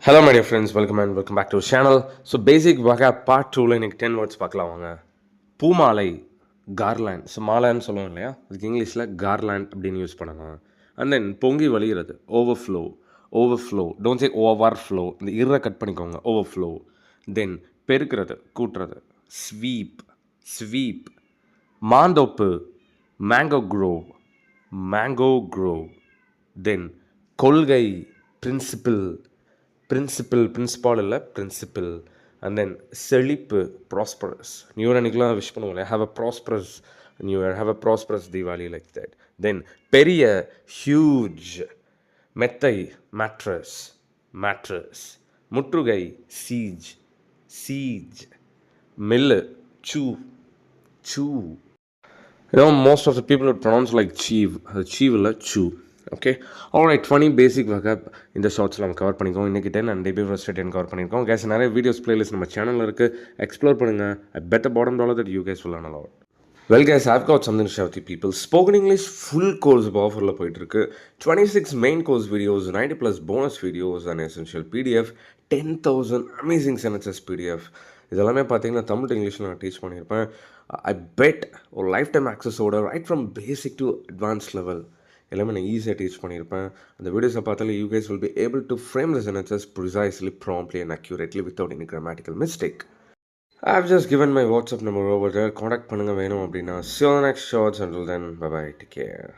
Hello my dear friends, welcome back to our channel. So basic வகை part 2ல இன்னைக்கு 10 words பார்க்கலாம் வாங்க. பூமாலை கார்லாண்ட். ஸோ மாலைன்னு சொல்லுவோம் இல்லையா, அதுக்கு இங்கிலீஷில் கார்லாண்ட் அப்படின்னு யூஸ் பண்ணலாம். அண்ட் தென் பொங்கி வழிகிறது ஓவர்ஃப்ளோ டோன்ட் சே ஓவர்ஃப்ளோ, இந்த இரை கட் பண்ணிக்கோங்க, ஓவர்ஃப்ளோ. தென் பெருக்கிறது கூட்டுறது, ஸ்வீப். மாந்தோப்பு மேங்கோ க்ரோவ். தென் கொள்கை பிரின்சிபல் இல்லை பிரின்சிபிள். அண்ட் தென் செழிப்பு ப்ராஸ்பரஸ். நியூ இயர் அன்றைக்கெலாம் விஷ் பண்ணுவோம், have a prosperous new year, have a prosperous Deepavali, like that. Then பெரிய ஹியூஜ். மெத்தை மேட்ரஸ். முற்றுகை சீஜ். மில்லு சூ. Most of the people would pronounce like cheeve இல்லை chew. Okay, alright. 20 பேசிக் வகை இந்த ஷார்ட்ஸில் நம்ம கவர் பண்ணிக்கோம். இன்றைக்கி 10 அண்ட் டேபி ஃபர்ஸ்ட் 10 கவர் பண்ணியிருக்கோம். கேஸ் நிறைய வீடியோஸ் பிளேலிஸ்ட் நம்ம சேனலில் இருக்குது, எக்ஸ்ப்ளோர் பண்ணுங்கள். ஐ bed bottom dollar that you case will learn a lot. Well guys, I've got something to share with you people. Spoken English full course ஆஃபரில் போயிட்டுருக்கு. 26 main course videos, 90+ bonus videos, and essential PDF, 10,000 amazing sentences PDF. இதெல்லாமே பார்த்தீங்கன்னா Tamil to இங்கிலீஷில் நான் teach பண்ணியிருப்பேன். I bet ஒரு life time ஆக்சஸோட right from basic to advance level எல்லாமே நான் ஈஸியாக டீச் பண்ணியிருப்பேன். அந்த வீடியோஸை பார்த்தாலே you guys will be able to frame the sentences precisely, promptly and accurately without any grammatical mistake. I've just given my WhatsApp number over there. Contact பண்ணுங்க வேணும் அப்படின்னா. See you on the next shots. Until then, bye bye. Take care.